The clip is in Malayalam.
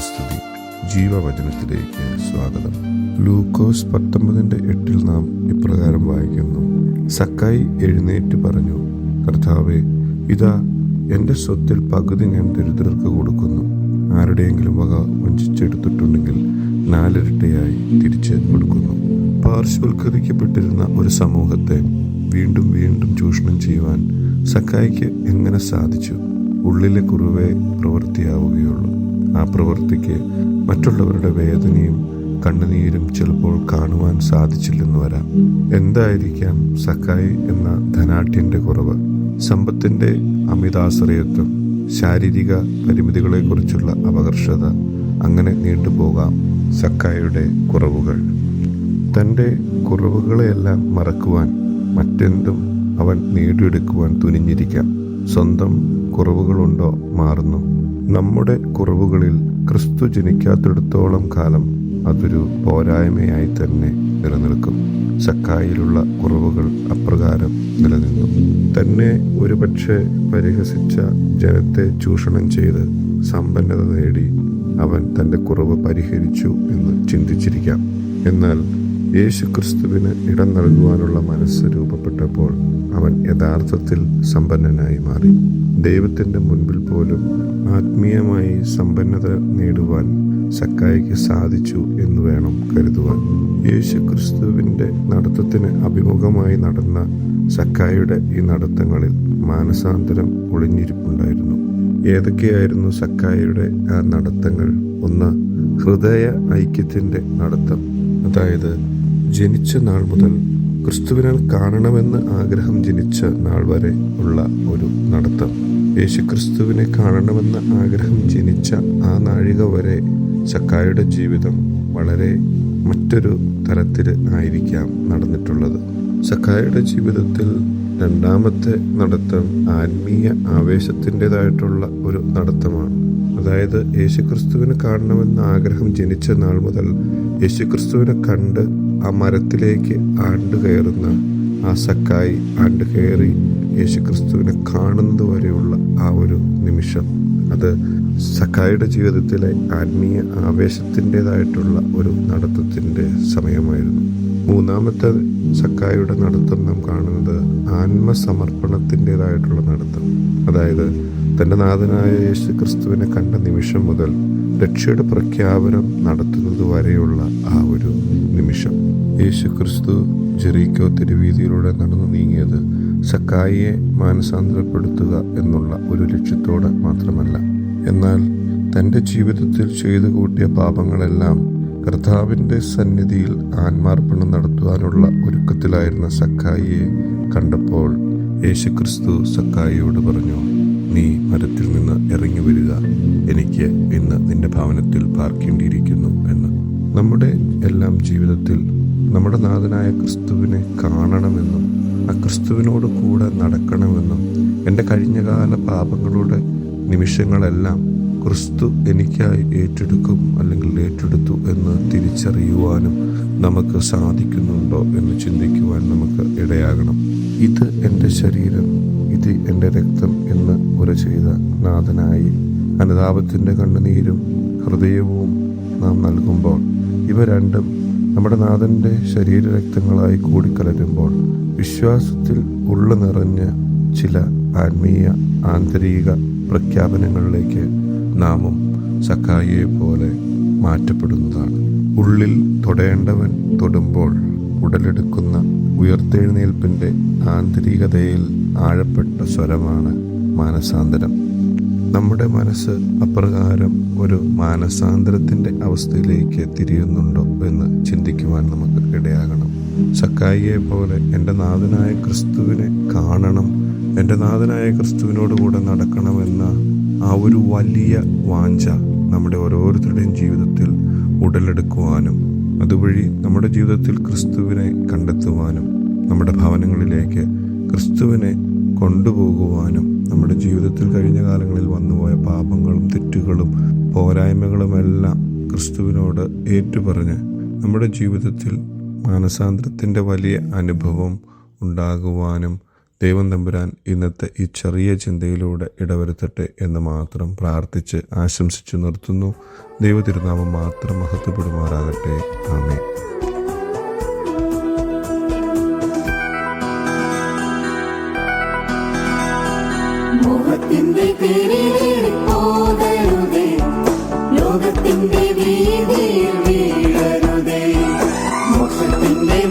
സ്തുതി. ജീവവചനത്തിലേക്ക് സ്വാഗതം. ലൂക്കോസ് 19:8 നാം ഇപ്രകാരം വായിക്കുന്നു: സക്കായി എഴുന്നേറ്റ് പറഞ്ഞു, കർത്താവേ, ഇതാ എൻ്റെ സ്വത്തിൽ പകുതി ഞാൻ ദരിദ്രർക്ക് കൊടുക്കുന്നു. ആരുടെയെങ്കിലും വക വഞ്ചിച്ചെടുത്തിട്ടുണ്ടെങ്കിൽ 4 ഇരട്ടിയായി തിരിച്ച് കൊടുക്കുന്നു. പാർശ്വവൽക്കരിക്കപ്പെട്ടിരുന്ന ഒരു സമൂഹത്തെ വീണ്ടും വീണ്ടും ചൂഷണം ചെയ്യുവാൻ സക്കായിക്ക് എങ്ങനെ സാധിച്ചു? ഉള്ളിലെ കുറുവേ പ്രവൃത്തിയാവുകയുള്ളൂ. ആ പ്രവൃത്തിക്ക് മറ്റുള്ളവരുടെ വേദനയും കണ്ണുനീരും ചിലപ്പോൾ കാണുവാൻ സാധിച്ചില്ലെന്ന് വരാം. എന്തായിരിക്കാം സക്കായി എന്ന ധനാഢ്യന്റെ കുറവ്? സമ്പത്തിന്റെ അമിതാശ്രയത്വം, ശാരീരിക പരിമിതികളെക്കുറിച്ചുള്ള അപകർഷത, അങ്ങനെ നീണ്ടുപോകാം സക്കായിയുടെ കുറവുകൾ. തൻ്റെ കുറവുകളെയെല്ലാം മറക്കുവാൻ മറ്റെന്തും അവൻ നേടിയെടുക്കുവാൻ തുനിഞ്ഞിരിക്കാം. സ്വന്തം കുറവുകളുണ്ടോ മാറുന്നു. നമ്മുടെ കുറവുകളിൽ ക്രിസ്തു ജനിക്കാത്തിടത്തോളം കാലം അതൊരു പോരായ്മയായി തന്നെ നിലനിൽക്കും. സക്കായിലുള്ള കുറവുകൾ അപ്രകാരം നിലനിന്നു. തന്നെ ഒരുപക്ഷെ പരിഹസിച്ച ജനത്തെ ചൂഷണം ചെയ്ത് സമ്പന്നത നേടി അവൻ തൻ്റെ കുറവ് പരിഹരിച്ചു എന്ന് ചിന്തിച്ചിരിക്കാം. എന്നാൽ യേശു ക്രിസ്തുവിന് ഇടം നൽകുവാനുള്ള മനസ്സ് രൂപപ്പെട്ടപ്പോൾ അവൻ യഥാർത്ഥത്തിൽ സമ്പന്നനായി മാറി. ദൈവത്തിൻ്റെ മുൻപിൽ പോലും ആത്മീയമായി സമ്പന്നത നേടുവാൻ സക്കായിക്ക് സാധിച്ചു എന്ന് വേണം കരുതുവാൻ. യേശു ക്രിസ്തുവിൻ്റെ നടത്തത്തിന് അഭിമുഖമായി നടന്ന സക്കായിയുടെ ഈ നടത്തങ്ങളിൽ മാനസാന്തരം ഒളിഞ്ഞിരിപ്പുണ്ടായിരുന്നു. ഏതൊക്കെയായിരുന്നു സക്കായിയുടെ ആ നടത്തങ്ങൾ? ഒന്ന്, ഹൃദയ ഐക്യത്തിൻ്റെ നടത്തം. അതായത് ജനിച്ച നാൾ മുതൽ ക്രിസ്തുവിനാൽ കാണണമെന്ന് ആഗ്രഹം ജനിച്ച നാൾ വരെ ഉള്ള ഒരു നടത്തം. യേശുക്രിസ്തുവിനെ കാണണമെന്ന ആഗ്രഹം ജനിച്ച ആ നാഴിക വരെ സക്കായിയുടെ ജീവിതം വളരെ മറ്റൊരു തരത്തിൽ ആയിരിക്കാം നടന്നിട്ടുള്ളത്. സക്കായിയുടെ ജീവിതത്തിൽ രണ്ടാമത്തെ നടത്തം ആത്മീയ ആവേശത്തിൻ്റെതായിട്ടുള്ള ഒരു നടത്തമാണ്. അതായത് യേശുക്രിസ്തുവിനെ കാണണമെന്ന ആഗ്രഹം ജനിച്ച നാൾ മുതൽ യേശുക്രിസ്തുവിനെ കണ്ട് ആ മരത്തിലേക്ക് ആണ്ട് കയറുന്ന ആ സക്കായി ആണ്ട് കയറി യേശുക്രിസ്തുവിനെ കാണുന്നത് വരെയുള്ള ആ ഒരു നിമിഷം, അത് സക്കായിയുടെ ജീവിതത്തിലെ ആത്മീയ ആവേശത്തിൻ്റെതായിട്ടുള്ള ഒരു നടത്തത്തിൻ്റെ സമയമായിരുന്നു. മൂന്നാമത്തെ സക്കായിയുടെ നടത്തം നാം കാണുന്നത് ആത്മസമർപ്പണത്തിൻ്റെതായിട്ടുള്ള നടത്തം. അതായത് തൻ്റെ നാഥനായ യേശു ക്രിസ്തുവിനെ കണ്ട നിമിഷം മുതൽ രക്ഷയുടെ പ്രഖ്യാപനം നടത്തുന്നത് വരെയുള്ള ആ ഒരു നിമിഷം. യേശു ക്രിസ്തു ജെറീക്കോ തെരുവീതിയിലൂടെ നടന്നു നീങ്ങിയത് സക്കായിയെ മാനസാന്തരപ്പെടുത്തുക എന്നുള്ള ഒരു ലക്ഷ്യത്തോടെ മാത്രമല്ല, എന്നാൽ തൻ്റെ ജീവിതത്തിൽ ചെയ്തു കൂട്ടിയ പാപങ്ങളെല്ലാം കർത്താവിൻ്റെ സന്നിധിയിൽ ആത്മാർപ്പണം നടത്തുവാനുള്ള ഒരുക്കത്തിലായിരുന്ന സക്കായിയെ കണ്ടപ്പോൾ യേശുക്രിസ്തു സക്കായിയോട് പറഞ്ഞു, നീ മരത്തിൽ നിന്ന് ഇറങ്ങി വരിക, എനിക്ക് ഇന്ന് നിന്റെ ഭവനത്തിൽ പാർക്കേണ്ടിയിരിക്കുന്നു എന്ന്. നമ്മുടെ എല്ലാം ജീവിതത്തിൽ നമ്മുടെ നാഥനായ ക്രിസ്തുവിനെ കാണണമെന്നും ആ ക്രിസ്തുവിനോട് കൂടെ നടക്കണമെന്നും എൻ്റെ കഴിഞ്ഞകാല പാപങ്ങളുടെ നിമിഷങ്ങളെല്ലാം ക്രിസ്തു എനിക്കായി ഏറ്റെടുക്കും അല്ലെങ്കിൽ ഏറ്റെടുത്തു എന്ന് തിരിച്ചറിയുവാനും നമുക്ക് സാധിക്കുന്നുണ്ടോ എന്ന് ചിന്തിക്കുവാൻ നമുക്ക് ഇടയാകണം. ഇത് എൻ്റെ ശരീരം, ഇത് എൻ്റെ രക്തം എന്ന് ഉര ചെയ്ത നാഥനായി അനുതാപത്തിൻ്റെ കണ്ണുനീരും ഹൃദയവും നാം നൽകുമ്പോൾ, ഇവ രണ്ടും നമ്മുടെ നാഥൻ്റെ ശരീരരക്തങ്ങളായി കൂടിക്കലരുമ്പോൾ വിശ്വാസത്തിൽ ഉള്ളു നിറഞ്ഞ ചില ആത്മീയ ആന്തരിക പ്രഖ്യാപനങ്ങളിലേക്ക് നാമും സക്കായിയെ പോലെ മാറ്റപ്പെടുന്നതാണ്. ഉള്ളിൽ തൊടേണ്ടവൻ തൊടുമ്പോൾ ഉടലെടുക്കുന്ന ഉയർത്തെഴുന്നേൽപ്പിൻ്റെ ആന്തരികതയിൽ ആഴപ്പെട്ട സ്വരമാണ് മാനസാന്തരം. നമ്മുടെ മനസ്സ് അപ്രകാരം ഒരു മാനസാന്തരത്തിൻ്റെ അവസ്ഥയിലേക്ക് തിരിയുന്നുണ്ടോ എന്ന് ചിന്തിക്കുവാൻ നമുക്ക് ഇടയാകണം. സക്കായിയെ പോലെ എൻ്റെ നാഥനായ ക്രിസ്തുവിനെ കാണണം, എൻ്റെ നാഥനായ ക്രിസ്തുവിനോട് കൂടെ നടക്കണമെന്ന ആ ഒരു വലിയ വാഞ്ച നമ്മുടെ ഓരോരുത്തരുടെയും ജീവിതത്തിൽ ഉടലെടുക്കുവാനും അതുവഴി നമ്മുടെ ജീവിതത്തിൽ ക്രിസ്തുവിനെ കണ്ടെത്തുവാനും നമ്മുടെ ഭവനങ്ങളിലേക്ക് ക്രിസ്തുവിനെ കൊണ്ടുപോകുവാനും നമ്മുടെ ജീവിതത്തിൽ കഴിഞ്ഞ കാലങ്ങളിൽ വന്നുപോയ പാപങ്ങളും തെറ്റുകളും പോരായ്മകളുമെല്ലാം ക്രിസ്തുവിനോട് ഏറ്റുപറഞ്ഞ് നമ്മുടെ ജീവിതത്തിൽ മാനസാന്തരത്തിൻ്റെ വലിയ അനുഭവം ഉണ്ടാകുവാനും ദൈവം തമ്പുരാൻ ഇന്നത്തെ ഈ ചെറിയ ചിന്തയിലൂടെ ഇടവരുത്തട്ടെ എന്ന് മാത്രം പ്രാർത്ഥിച്ച് ആശംസിച്ചു നിർത്തുന്നു. ദൈവ തിരുനാമം മാത്രം മഹത്വപ്പെടുമാറാകട്ടെ. ആമേൻ. മോഹത്തിന്റെ പേരിലേറിപ്പോകരുതേ, ലോകത്തിന്റെ വീതിയിൽ വീഴരുതേ, മോക്ഷത്തിന്റെ